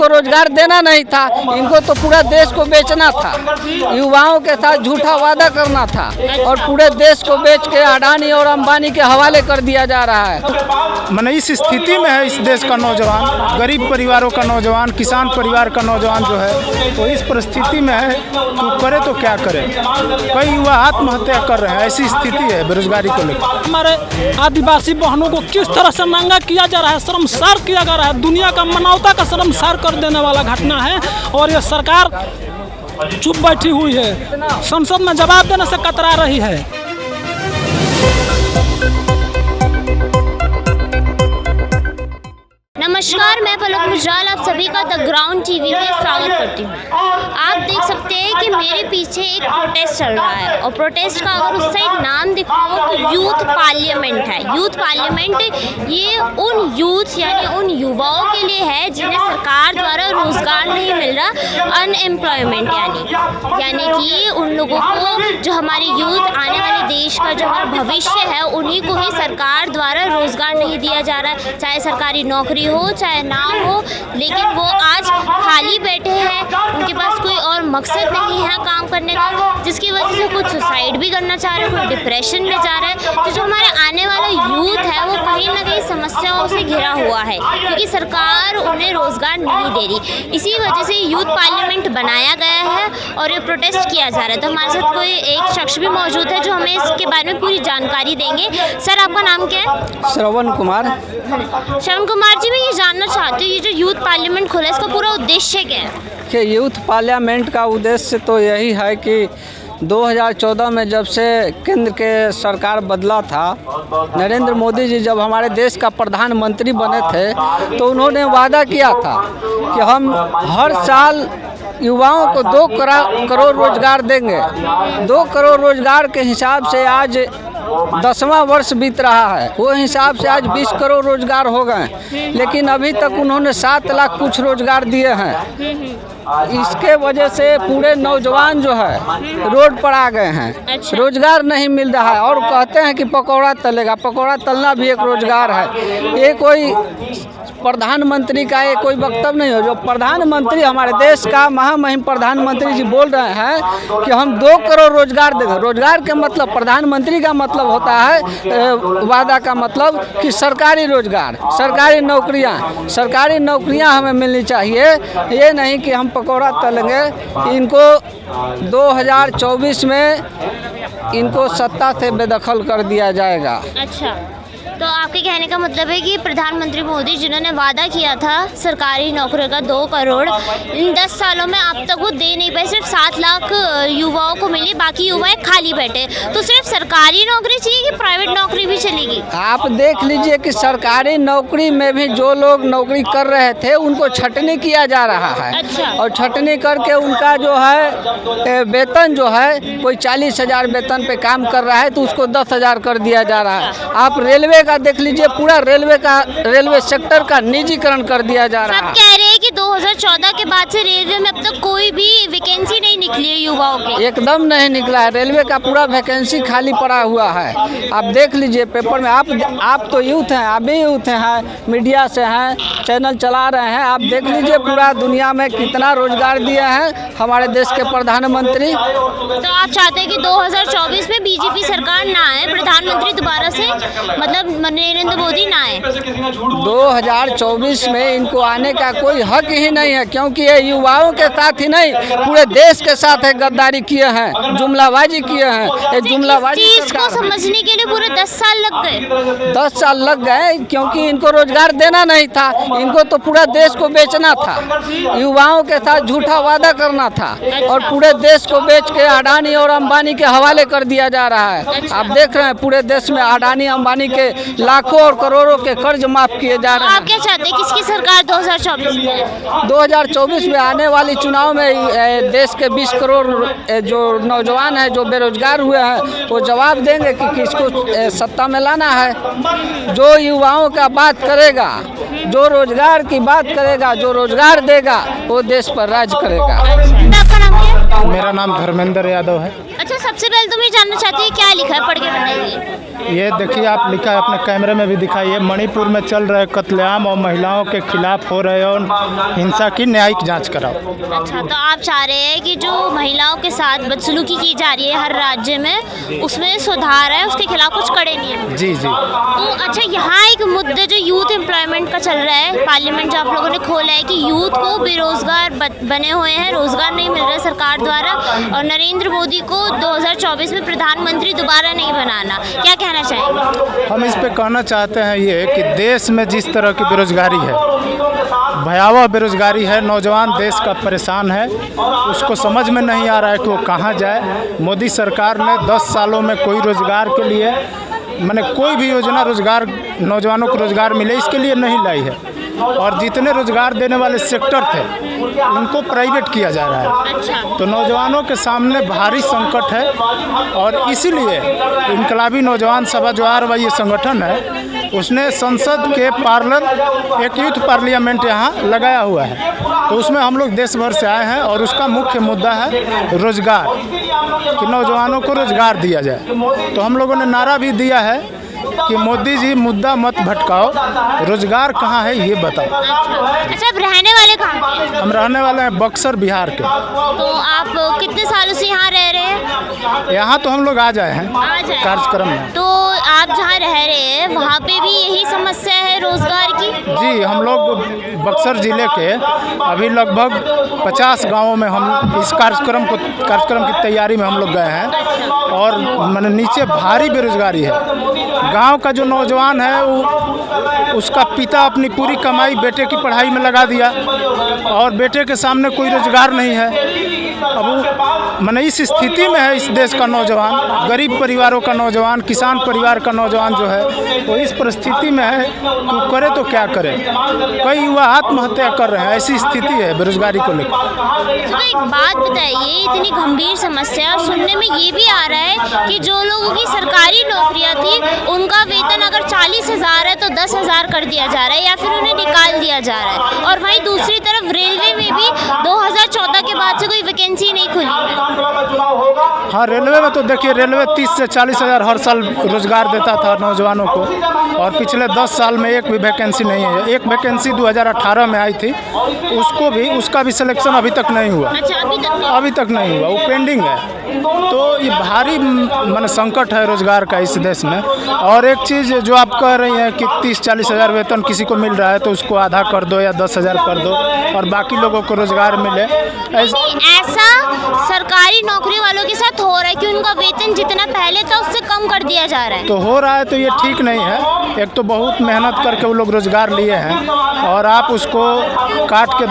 को रोजगार देना नहीं था, इनको तो पूरा देश को बेचना था, युवाओं के साथ झूठा वादा करना था और पूरे देश को बेच के अडानी और अंबानी के हवाले कर दिया जा रहा है। मैंने इस स्थिति में है इस देश का नौजवान, गरीब परिवारों का नौजवान, किसान परिवार का नौजवान जो है तो इस परिस्थिति में है, तो करे तो क्या करे। कई युवा आत्महत्या कर रहे हैं, ऐसी स्थिति है बेरोजगारी को लेकर। हमारे आदिवासी बहनों को किस तरह से नंगा किया जा रहा है, शर्मसार किया जा रहा है, दुनिया का मानवता का शर्मसार कर देने वाला घटना है। और ये सरकार चुप बैठी हुई है, संसद में जवाब देने से कतरा रही है। नमस्कार, मैं पलक मुजराल आप सभी का द ग्राउंड टीवी में स्वागत करती हूँ। आप देख सकते हैं कि मेरे पीछे एक प्रोटेस्ट चल रहा है और प्रोटेस्ट का अगर उस साइड नाम दिखाओ तो यूथ पार्लियामेंट है। यूथ पार्लियामेंट ये उन यूथ यानी उन युवाओं के लिए है जिन्हें सरकार द्वारा रोजगार नहीं मिल रहा, अनएम्प्लॉयमेंट यानी कि उन लोगों को, जो हमारी यूथ आने वाले देश का जो हमारा भविष्य है, उन्हीं को ही सरकार द्वारा रोजगार नहीं दिया जा रहा है, चाहे सरकारी नौकरी हो चाहे ना हो। लेकिन वो आज खाली बैठे हैं, उनके पास कोई और मकसद नहीं है काम करने का, जिसकी वजह से कुछ सुसाइड भी करना चाह रहे हैं, कोई डिप्रेशन में जा रहा है। तो जो हमारे आने वाला यूथ है वो कहीं ना कहीं समस्याओं से घिरा हुआ है क्योंकि सरकार उन्हें रोजगार नहीं दे रही। इसी वजह से यूथ पार्लियामेंट बनाया गया है और ये प्रोटेस्ट किया जा रहा है। तो हमारे साथ कोई एक शख्स भी मौजूद है जो हमें इसके बारे में पूरी जानकारी देंगे। सर, आपका नाम क्या है? श्रवण कुमार। श्रवण कुमार जी, मैं ये जानना चाहती हूँ, ये जो यूथ पार्लियामेंट खुला है इसका पूरा उद्देश्य क्या है? कि यूथ पार्लियामेंट का उद्देश्य तो यही है कि 2014 में जब से केंद्र के सरकार बदला था, नरेंद्र मोदी जी जब हमारे देश का प्रधानमंत्री बने थे तो उन्होंने वादा किया था कि हम हर साल युवाओं को 2 करोड़ रोजगार देंगे। 2 करोड़ रोजगार के हिसाब से आज 10वां वर्ष बीत रहा है, वो हिसाब से आज 20 करोड़ रोजगार हो गए, लेकिन अभी तक उन्होंने 7 लाख कुछ रोजगार दिए हैं। इसके वजह से पूरे नौजवान जो है रोड पर आ गए हैं। अच्छा। रोजगार नहीं मिल रहा है और कहते हैं कि पकौड़ा तलेगा, पकौड़ा तलना भी एक रोजगार है। ये कोई प्रधानमंत्री का ये कोई वक्तव्य नहीं हो। जो प्रधानमंत्री हमारे देश का महामहिम प्रधानमंत्री जी बोल रहे हैं कि हम 2 करोड़ रोजगार देंगे। रोजगार के मतलब, प्रधानमंत्री का मतलब होता है वादा का मतलब कि सरकारी रोजगार, सरकारी नौकरियां हमें मिलनी चाहिए। ये नहीं कि हम पकौड़ा तलेंगे। इनको 2024 में इनको सत्ता से बेदखल कर दिया जाएगा। अच्छा, तो आपके कहने का मतलब है कि प्रधानमंत्री मोदी जिन्होंने वादा किया था सरकारी नौकरियों का 2 करोड़, इन 10 सालों में अब तक वो दे नहीं पाए। सिर्फ 7 लाख युवाओं को मिली, बाकी युवा खाली बैठे। तो सिर्फ सरकारी नौकरी चाहिए कि प्राइवेट नौकरी भी चलेगी? आप देख लीजिए कि सरकारी नौकरी में भी जो लोग नौकरी कर रहे थे उनको छटनी किया जा रहा है। अच्छा। और छटनी करके उनका जो है वेतन जो है, कोई 40,000 वेतन पे काम कर रहा है तो उसको 10,000 कर दिया जा रहा है। आप रेलवे देख लीजिए, पूरा रेलवे सेक्टर का निजीकरण कर दिया जा रहा है। सब कह रहे हैं कि 2014 के बाद से रेलवे में अब तक कोई भी वैकेंसी नहीं निकली है युवाओं की। एकदम नहीं निकला है, रेलवे का पूरा वैकेंसी खाली पड़ा हुआ है। आप देख लीजिए पेपर में। आप तो यूथ हैं, आप भी यूथ हैं, मीडिया से हैं, चैनल चला रहे हैं। आप देख लीजिए पूरा दुनिया में कितना रोजगार दिए हैं हमारे देश के प्रधानमंत्री। तो आप चाहते हैं कि 2024 में बीजेपी सरकार ना आए, प्रधानमंत्री दोबारा से मतलब नरेंद्र मोदी ना आए? 2024 में इनको आने का कोई हक ही नहीं है, क्योंकि ये युवाओं के साथ ही नहीं पूरे देश के साथ है गद्दारी किए हैं, जुमलाबाजी किए हैं। ये जुमलाबाजी चीज को समझने के लिए पूरे 10 साल लग गए। 10 साल लग गए क्योंकि इनको रोजगार देना नहीं था, इनको तो पूरा देश को बेचना था, युवाओं के साथ झूठा वादा करना था और पूरे देश को बेच के अडानी और अंबानी के हवाले कर दिया जा रहा है। आप देख रहे हैं पूरे देश में अडानी अंबानी के लाखों और करोड़ों के कर्ज माफ किए जा रहे हैं। आप क्या चाहते हैं, किसकी सरकार 2024 में? 2024 में आने वाली चुनाव में देश के 20 करोड़ जो नौजवान हैं जो बेरोजगार हुए हैं वो जवाब देंगे कि किसको सत्ता में लाना है। जो युवाओं का बात करेगा, जो रोजगार की बात करेगा, जो रोजगार देगा, वो देश पर राज करेगा। आपका नाम क्या है? मेरा नाम धर्मेंद्र यादव है। अच्छा, सबसे पहले तो मैं जानना चाहती हूँ क्या लिखा है, पढ़ के बताइए। ये देखिए, आप लिखा है अपने कैमरे में भी दिखाइए, मणिपुर में चल रहे कत्लेआम और महिलाओं के खिलाफ हो रहे और हिंसा की न्यायिक जांच कराओ। अच्छा, तो आप चाह रहे हैं कि जो महिलाओं के साथ बदसलूकी की जा रही है हर राज्य में, उसमें सुधार है, उसके खिलाफ कुछ कड़े नियम। जी जी। तो अच्छा, यहाँ एक मुद्दा जो यूथ एम्प्लॉयमेंट का चल रहा है, पार्लियामेंट जो आप लोगों ने खोला है कि यूथ को बेरोजगार बने हुए हैं, रोजगार नहीं मिल रहा है सरकार द्वारा, और नरेंद्र मोदी को 2024 में प्रधानमंत्री दोबारा नहीं बनाना, क्या कहना चाहेंगे? हम इस पे कहना चाहते हैं ये कि देश में जिस तरह की बेरोजगारी है, भयावह बेरोजगारी है, नौजवान देश का परेशान है, उसको समझ में नहीं आ रहा है कि वो कहाँ जाए। मोदी सरकार ने 10 सालों में कोई रोजगार के लिए मैंने कोई भी योजना रोजगार नौजवानों को रोजगार मिले इसके लिए नहीं लाई है, और जितने रोजगार देने वाले सेक्टर थे उनको प्राइवेट किया जा रहा है। अच्छा। तो नौजवानों के सामने भारी संकट है, और इसीलिए इनकलाबी नौजवान सभा जो ये संगठन है, उसने संसद के एक यूथ पार्लियामेंट यहाँ लगाया हुआ है। तो उसमें हम लोग देश भर से आए हैं, और उसका मुख्य मुद्दा है रोजगार, कि नौजवानों को रोजगार दिया जाए। तो हम लोगों ने नारा भी दिया है कि मोदी जी मुद्दा मत भटकाओ, रोजगार कहाँ है ये बताओ। अच्छा, आप रहने वाले कहाँ के? हम रहने वाले हैं बक्सर, बिहार के। तो आप कितने सालों से यहाँ रह रहे हैं? यहाँ तो हम लोग आ जाए हैं आ जाए। कार्यक्रम में। तो आप जहाँ रह रहे हैं वहाँ पे भी यही समस्या है रोजगार की? जी, हम लोग बक्सर ज़िले के अभी लगभग 50 गांवों में हम इस कार्यक्रम की तैयारी में हम लोग गए हैं, और मैंने नीचे भारी बेरोजगारी है। गांव का जो नौजवान है वो उसका पिता अपनी पूरी कमाई बेटे की पढ़ाई में लगा दिया, और बेटे के सामने कोई रोजगार नहीं है। अब वो मैंने इस स्थिति में है इस देश का नौजवान, गरीब परिवारों का नौजवान, किसान परिवार का नौजवान जो है वो इस परिस्थिति में है कि करे तो क्या करे। कई युवा आत्महत्या कर रहे हैं, ऐसी स्थिति है बेरोजगारी को लेकर। तो एक बात बताइए, इतनी गंभीर समस्या, और सुनने में ये भी आ रहा है कि जो लोगों की सरकारी नौकरियां थी उनका वेतन अगर 40,000 है तो 10,000 कर दिया जा रहा है, या फिर उन्हें निकाल दिया जा रहा है। और वहीं दूसरी तरफ रेलवे में भी 2014 के बाद से कोई वैकेंसी नहीं खुली है। हाँ, रेलवे में तो देखिए, रेलवे 30 से 40 हज़ार हर साल रोजगार देता था नौजवानों को, और पिछले 10 साल में एक भी वैकेंसी नहीं है। एक वैकेंसी 2018 में आई थी, उसका भी सिलेक्शन अभी तक नहीं हुआ। अच्छा, अभी तक नहीं हुआ, वो पेंडिंग है। तो ये भारी मन संकट है रोजगार का इस देश में। और एक चीज़ जो आप कह रही हैं कि 30-40 हज़ार वेतन किसी को मिल रहा है तो उसको आधा कर दो या 10,000 कर दो, और बाकी लोगों को रोजगार मिले। ऐसा सरकारी नौकरी वालों के साथ हो रहा है कि उनका वेतन जितना पहले था उससे कम कर दिया जा रहा है। तो हो रहा है, तो ये ठीक नहीं है। एक तो बहुत मेहनत करके वो लोग रोजगार लिए हैं, और आप उसको काट के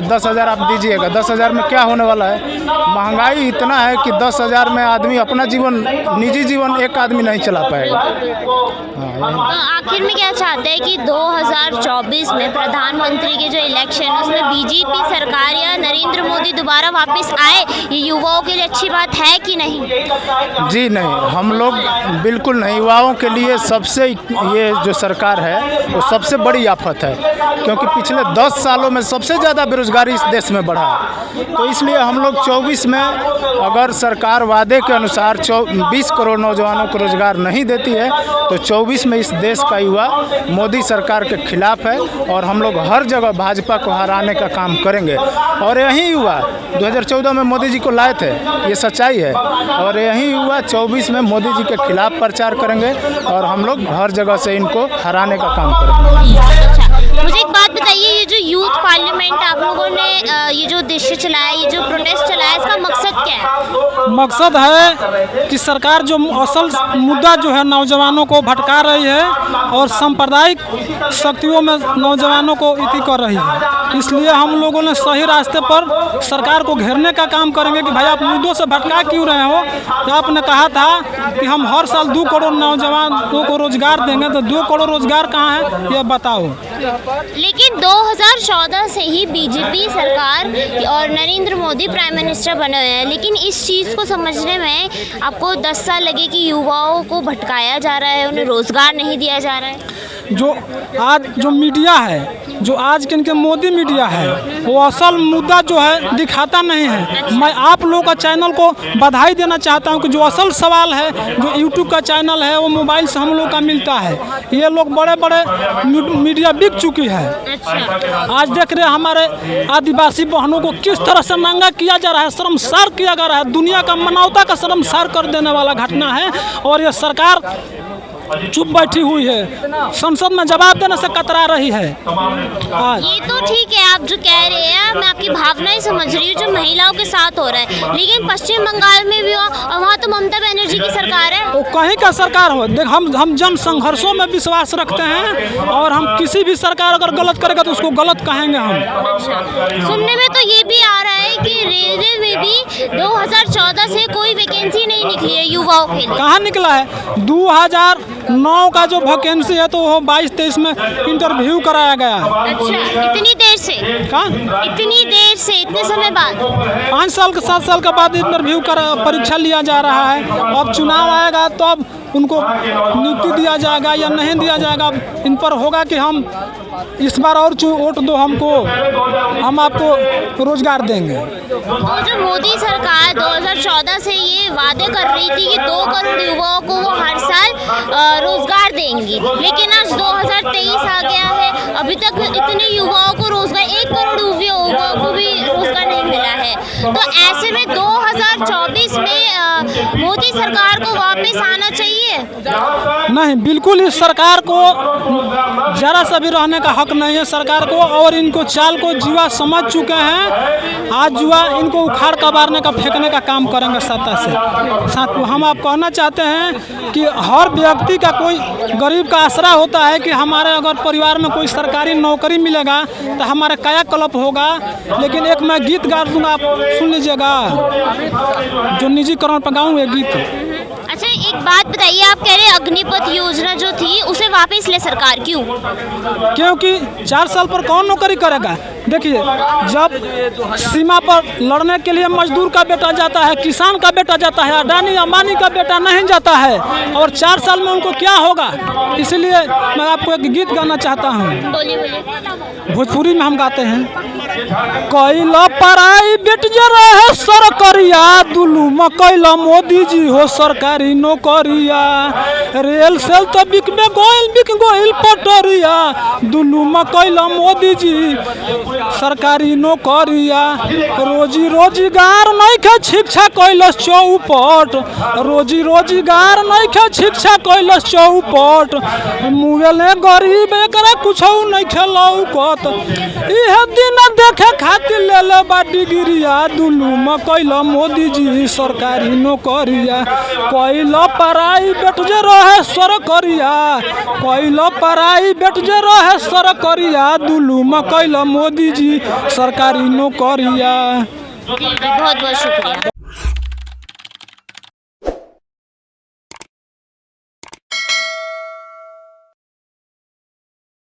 10,000 आप दीजिएगा। 10,000 में क्या होने वाला है? महंगाई इतना है कि 10,000 में आदमी अपना निजी जीवन एक आदमी नहीं चला पाएगा। तो आखिर में क्या चाहते हैं कि 2024 में प्रधानमंत्री के जो इलेक्शन है उसमें बीजेपी सरकार या नरेंद्र मोदी दोबारा वापस आए, ये युवाओं के लिए अच्छी बात है कि नहीं? जी नहीं, हम लोग बिल्कुल नहीं। युवाओं के लिए सबसे ये जो सरकार है वो सबसे बड़ी आफत है, क्योंकि पिछले 10 सालों में सबसे ज़्यादा बेरोजगारी इस देश में बढ़ा है। तो इसलिए हम लोग 24 में अगर सरकार वादे के अनुसार 20 करोड़ नौजवानों को रोजगार नहीं देती है तो 24 में इस देश का युवा मोदी सरकार के खिलाफ है, और हम लोग हर जगह भाजपा को हराने का काम करेंगे। और यही युवा 2014 में मोदी जी को लाए थे, ये सच्चाई है, और यही युवा 24 में मोदी जी के खिलाफ प्रचार करेंगे, और हम लोग हर जगह से इनको हराने का काम करेंगे। अच्छा, मुझे एक बात बताइए, ये जो यूथ पार्लियामेंट आप लोगों ने ये जो दृश्य चलाया, ये जो प्रोटेस्ट चलाया, इसका मकसद क्या है? मकसद है कि सरकार जो असल मुद्दा जो है नौजवानों को भटका रही है, और सांप्रदायिक शक्तियों में नौजवानों को इति कर रही है। इसलिए हम लोगों ने सही रास्ते पर सरकार को घेरने का काम करेंगे कि भाई आप मुद्दों से भटका क्यों रहे हो। तो आपने कहा था कि हम हर साल 2 करोड़ नौजवानों को रोजगार देंगे, तो 2 करोड़ रोजगार कहाँ है ये बताओ। लेकिन 2014 से ही बीजेपी सरकार और नरेंद्र मोदी प्राइम मिनिस्टर बने हुए हैं, लेकिन इस चीज़ को समझने में आपको 10 साल लगे कि युवाओं को भटकाया जा रहा है, उन्हें रोज़गार नहीं दिया जा रहा है। जो आज जो मीडिया है जो आज के इनके मोदी मीडिया है वो असल मुद्दा जो है दिखाता नहीं है। मैं आप लोगों का चैनल को बधाई देना चाहता हूं कि जो असल सवाल है, जो यूट्यूब का चैनल है वो मोबाइल से हम लोग का मिलता है। ये लोग बड़े बड़े मीडिया बिक चुकी है। आज देख रहे हैं हमारे आदिवासी बहनों को किस तरह से नंगा किया जा रहा है, शर्मसार किया जा रहा है। दुनिया का मानवता का शर्मसार कर देने वाला घटना है और ये सरकार चुप बैठी हुई है, संसद में जवाब देने से कतरा रही है। ये तो ठीक है आप जो कह रहे हैं, मैं आपकी भावनाएं समझ रही हूँ जो महिलाओं के साथ हो रहा है, लेकिन पश्चिम बंगाल में भी और वहाँ तो ममता बनर्जी की सरकार है। वो कहीं का सरकार हो, देख हम जन संघर्षों में विश्वास रखते हैं और हम किसी भी सरकार अगर गलत करेगा तो उसको गलत कहेंगे हम। सुनने में तो ये भी आ रहा है कि रेलवे में भी 2014 से कोई वैकेंसी नहीं निकली है युवाओं के लिए। कहाँ निकला है? 2009 का जो वैकेंसी है तो वो 22-23 में इंटरव्यू कराया गया। अच्छा, इतनी देर से? कहाँ? इतनी देर से, इतने समय बाद? 5 साल के 7 साल के बाद इंटरव्यू परीक्षा लिया जा रहा है। अब चुनाव आएगा तो अब उनको नियुक्ति दिया जाएगा या नहीं दिया जाएगा, इन पर होगा कि हम इस बार और वोट दो हमको, हम आपको रोजगार देंगे। तो जो मोदी सरकार 2014 से ये वादे कर रही थी कि 2 करोड़ युवाओं को वो हर साल रोजगार देंगी, लेकिन आज 2023 आ गया है, अभी तक इतने युवाओं को रोजगार, 1 करोड़ युवाओं को भी रोजगार नहीं मिला है। तो ऐसे में 2024 में मोदी सरकार को वापस आना चाहिए? नहीं, बिल्कुल इस सरकार को जरा सा भी रहने का हक नहीं है सरकार को, और इनको चाल को जुआ समझ चुके हैं। आज जुआ इनको उखाड़ कबारने का, फेंकने का काम करेंगे सत्ता से। साथ हम आप कहना चाहते हैं कि हर व्यक्ति का, कोई गरीब का आसरा होता है कि हमारे अगर परिवार में कोई सरकारी नौकरी मिलेगा तो हमारा कायाकल्प होगा। लेकिन एक मैं गीत गा दूँगा, आप सुन लीजिएगा, जो निजीकरण पर गाऊँ ये गीत। अच्छा, एक बात बताइए, आप कह रहे हैं अग्निपथ योजना जो थी उसे वापस ले सरकार, क्यों? क्योंकि 4 साल पर कौन नौकरी करेगा? देखिए, जब सीमा पर लड़ने के लिए मजदूर का बेटा जाता है, किसान का बेटा जाता है, अडानी अंबानी का बेटा नहीं जाता है, और 4 साल में उनको क्या होगा? इसलिए मैं आपको एक गीत गाना चाहता हूँ। भोजपुरी में हम गाते हैं। कैला पराई बेट जरा है सरकरिया, दुलू कैला मोदी जी हो सरकारी नौकरिया, रेल सेल तो बिक गोइल पटरिया, दुलू कैला मोदी जी सरकारी नौकरिया, रोजी रोजगार नहीं खे शिक्षा कैलस चौपट, रोजी रोजगार नहीं खे शिक्षा कैलस चौपट, मुगले गरीब एकरा कुछ नहीं खेलौकत, यह दिन देखे खातिर ले ले बा डिग्रिया, दुलू कैला मोदी जी सरकारी नौकरिया, कैला पराई बेट जे रहे सरकरिया, कैला पराई बेट जे रहे सरकरिया, दुलू कैला मोदी जी सरकारी नौकरिया। बहुत बहुत शुक्रिया।